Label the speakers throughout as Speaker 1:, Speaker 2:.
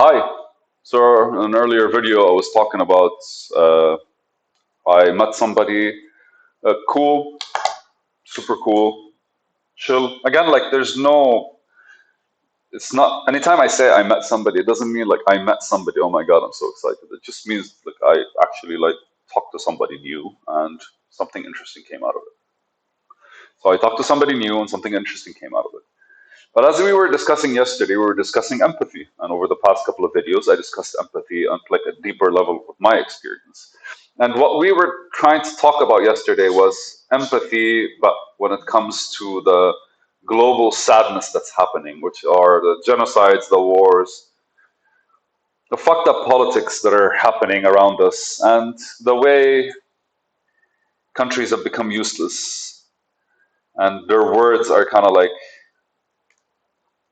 Speaker 1: Hi. So in an earlier video, I was talking about uh, I met somebody cool, super cool, chill. Again, like there's no, it's not, anytime I say I met somebody, it doesn't mean like I met somebody, oh my God, I'm so excited. It just means like I actually like talked to somebody new and something interesting came out of it. So I talked to somebody new and something interesting came out of it. But as we were discussing yesterday, we were discussing empathy. And over the past couple of videos, I discussed empathy on like a deeper level of my experience. And what we were trying to talk about yesterday was empathy, but when it comes to the global sadness that's happening, which are the genocides, the wars, the fucked up politics that are happening around us, and the way countries have become useless and their words are kind of like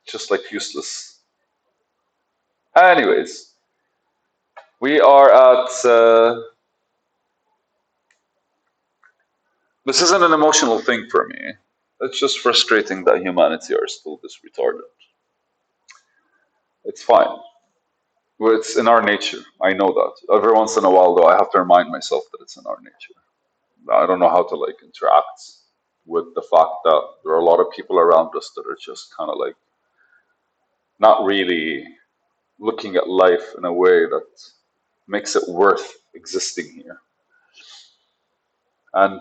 Speaker 1: just like useless. Anyways, we are at. This isn't an emotional thing for me. It's just frustrating that humanity are still this retarded. It's fine. Well, it's in our nature. I know that. Every once in a while, though, I have to remind myself that it's in our nature. I don't know how to like interact with the fact that there are a lot of people around us that are just kind of like not really looking at life in a way that makes it worth existing here. And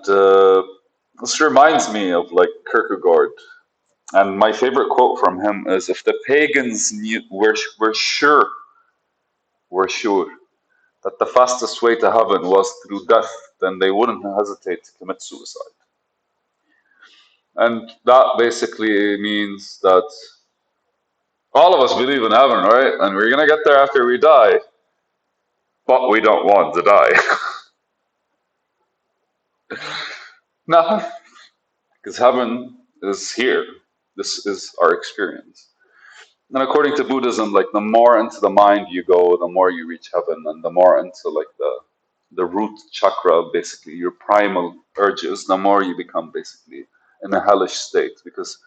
Speaker 1: this reminds me of like Kierkegaard. And my favorite quote from him is, "If the pagans knew, were sure that the fastest way to heaven was through death, then they wouldn't hesitate to commit suicide." And that basically means that all of us believe in heaven, right? And we're gonna get there after we die, but we don't want to die. No, because heaven is here. This is our experience. And according to Buddhism, like the more into the mind you go, the more you reach heaven, and the more into like the root chakra, basically your primal urges, the more you become basically in a hellish state. Because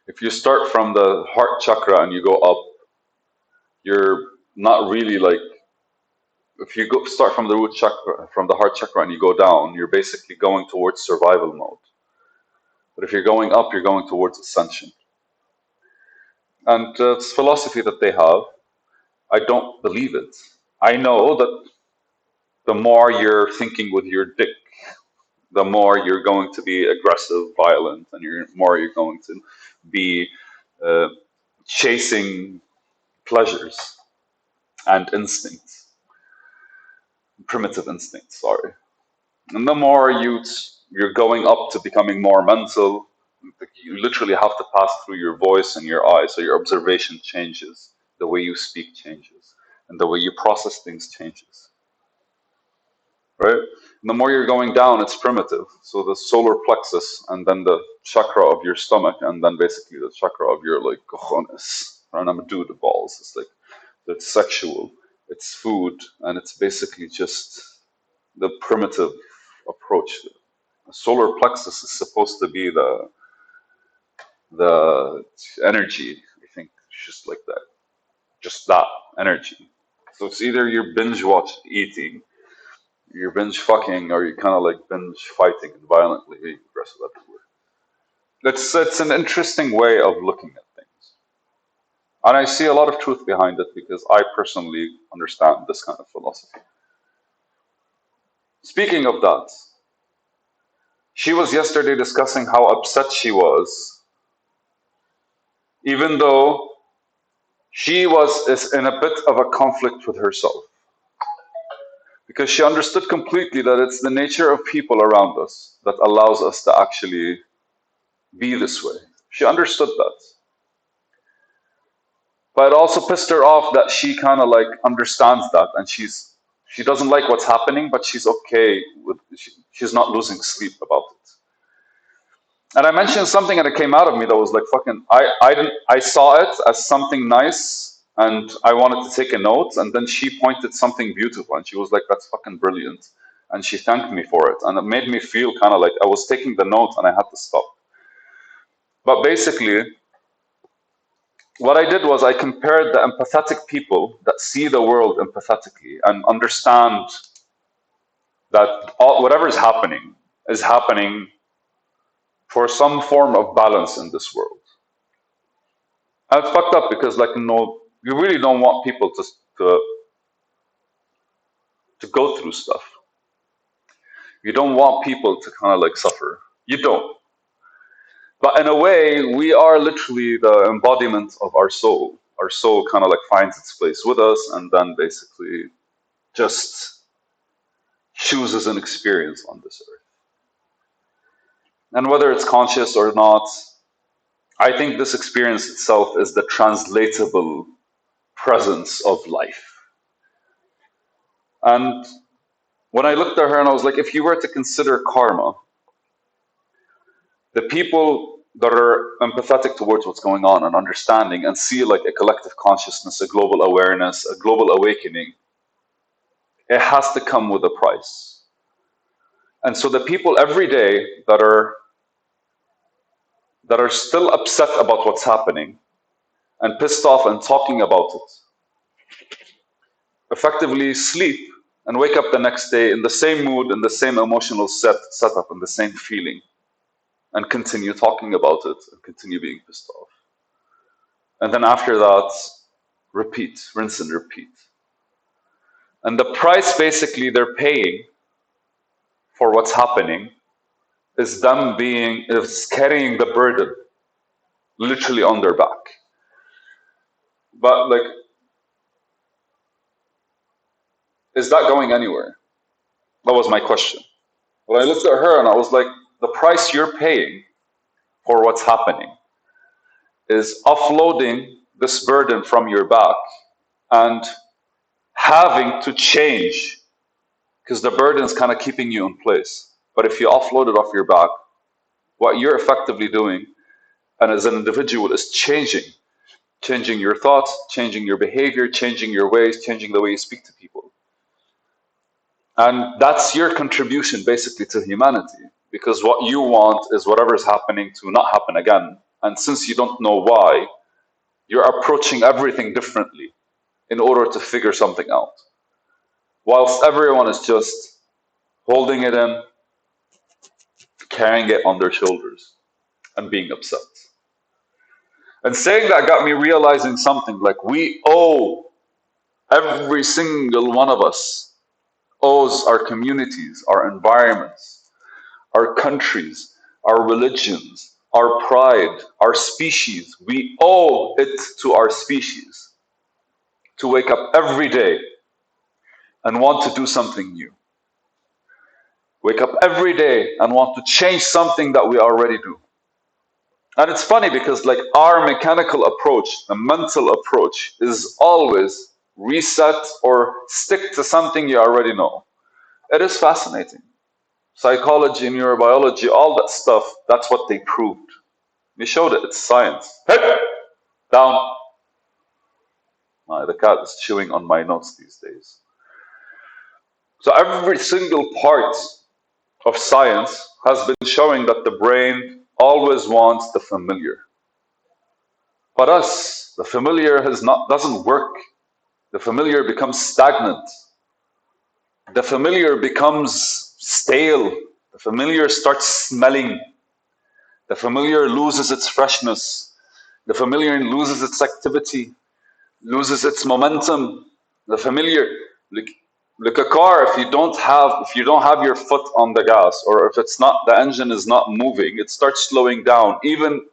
Speaker 1: if you start from the heart chakra and you go up, you're not really like, if you go start from the root chakra, from the heart chakra, and you go down, you're basically going towards survival mode. But if you're going up, you're going towards ascension. And it's philosophy that they have. I don't believe it. I know that the more you're thinking with your dick, the more you're going to be aggressive, violent, and more you're going to be uh, chasing pleasures and instincts, primitive instincts. Sorry, and the more you're going up to becoming more mental, you literally have to pass through your voice and your eyes, so your observation changes, the way you speak changes, and the way you process things changes. Right? And the more you're going down, it's primitive. So the solar plexus, and then the chakra of your stomach, and then basically the chakra of your like cojones, the balls. It's like it's sexual, it's food, and it's basically just the primitive approach. The solar plexus is supposed to be the energy. I think it's just like that, just that energy. So it's either you're binge watch eating, you're binge fucking, or you kind of like binge fighting and violently being aggressive everywhere. It's an interesting way of looking at things, and I see a lot of truth behind it because I personally understand this kind of philosophy. Speaking of that, she was yesterday discussing how upset she was, even though she was is in a bit of a conflict with herself because she understood completely that it's the nature of people around us that allows us to actually be this way. She understood that. But it also pissed her off that she kind of like understands that, and she doesn't like what's happening, but she's okay with she's not losing sleep about it. And I mentioned something and it came out of me that was like fucking I saw it as something nice and I wanted to take a note, and then she pointed something beautiful and she was like, "That's fucking brilliant." And she thanked me for it, and it made me feel kind of like I was taking the note and I had to stop. But basically, what I did was I compared the empathetic people that see the world empathetically and understand that whatever is happening for some form of balance in this world. And it's fucked up because, like, you really don't want people to to go through stuff. You don't want people to kind of like suffer. You don't. But in a way, we are literally the embodiment of our soul. Our soul kind of like finds its place with us and then basically just chooses an experience on this earth. And whether it's conscious or not, I think this experience itself is the translatable presence of life. And when I looked at her and I was like, if you were to consider karma, the people that are empathetic towards what's going on and understanding and see like a collective consciousness, a global awareness, a global awakening, it has to come with a price. And so the people every day that are still upset about what's happening and pissed off and talking about it effectively sleep and wake up the next day in the same mood, in the same emotional setup, in the same feeling, and continue talking about it and continue being pissed off. And then after that, repeat, rinse and repeat. And the price basically they're paying for what's happening is is carrying the burden literally on their back. But like, is that going anywhere? That was my question. When I looked at her and I was like, the price you're paying for what's happening is offloading this burden from your back and having to change because the burden is kind of keeping you in place. But if you offload it off your back, what you're effectively doing, and as an individual, is changing your thoughts, changing your behavior, changing your ways, changing the way you speak to people. And that's your contribution basically to humanity, because what you want is whatever is happening to not happen again. And since you don't know why, you're approaching everything differently in order to figure something out. Whilst everyone is just holding it in, carrying it on their shoulders, and being upset. And saying that got me realizing something like we owe, every single one of us owes our communities, our environments, our countries, our religions, our pride, our species. We owe it to our species to wake up every day and want to do something new. Wake up every day and want to change something that we already do. And it's funny because like our mechanical approach, the mental approach, is always reset or stick to something you already know. It is fascinating. Psychology, neurobiology, all that stuff, that's what they proved. They showed it, it's science. Hey! Down. The cat is chewing on my notes these days. So every single part of science has been showing that the brain always wants the familiar. But us, the familiar doesn't work. The familiar becomes stagnant. The familiar becomes stale. The familiar starts smelling. The familiar loses its freshness. The familiar loses its activity, loses its momentum. The familiar, like a car, if you don't have your foot on the gas, or if the engine is not moving, it starts slowing down. Even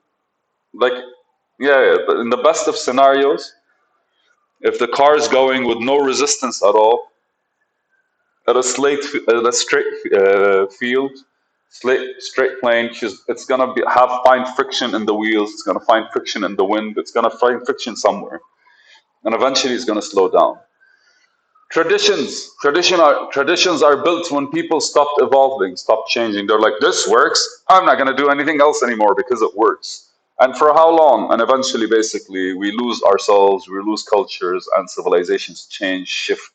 Speaker 1: like, but in the best of scenarios, if the car is going with no resistance at all, at a straight field, straight plane, it's gonna find friction in the wheels. It's gonna find friction in the wind. It's gonna find friction somewhere, and eventually it's gonna slow down. Traditions are built when people stopped evolving, stopped changing. They're like, this works. I'm not gonna do anything else anymore because it works. And for how long? And eventually, basically, we lose ourselves, we lose cultures, and civilizations change, shift.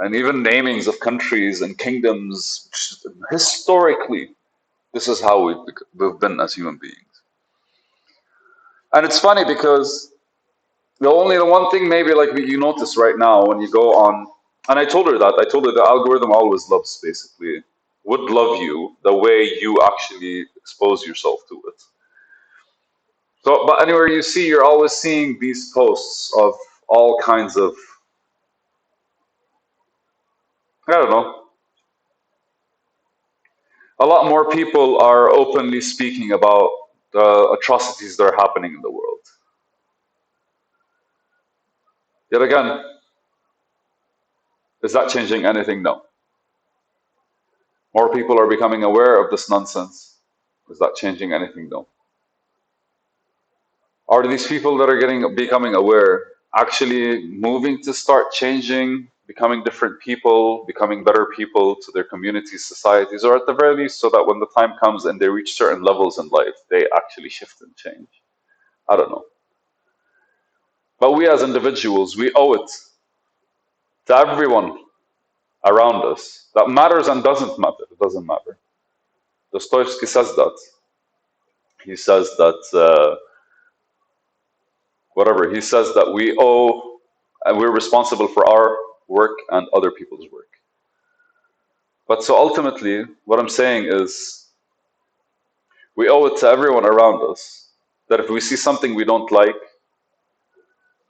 Speaker 1: And even namings of countries and kingdoms, historically, this is how we've been as human beings. And it's funny because The one thing maybe like you notice right now when you go on, and I told her that I told her the algorithm always loves basically would love you the way you actually expose yourself to it. So, but anywhere you see, you're always seeing these posts of all kinds of, I don't know, a lot more people are openly speaking about the atrocities that are happening in the world. Yet again, is that changing anything? No. More people are becoming aware of this nonsense. Is that changing anything? No. Are these people that are becoming aware actually moving to start changing, becoming different people, becoming better people to their communities, societies, or at the very least, so that when the time comes and they reach certain levels in life, they actually shift and change? I don't know. But we as individuals, we owe it to everyone around us. That matters and doesn't matter. It doesn't matter. Dostoevsky says that. He says that whatever he says that we owe and we're responsible for our work and other people's work. But so ultimately, what I'm saying is we owe it to everyone around us that if we see something we don't like,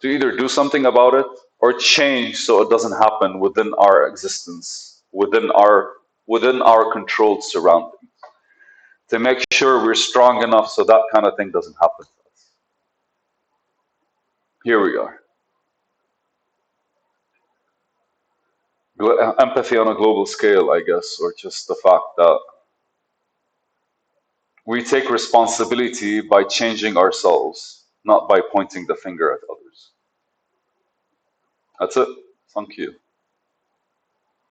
Speaker 1: to either do something about it or change so it doesn't happen within our existence, within our controlled surroundings, to make sure we're strong enough so that kind of thing doesn't happen to us. Here we are. Empathy on a global scale, I guess, or just the fact that we take responsibility by changing ourselves, not by pointing the finger at others. That's it. Thank you.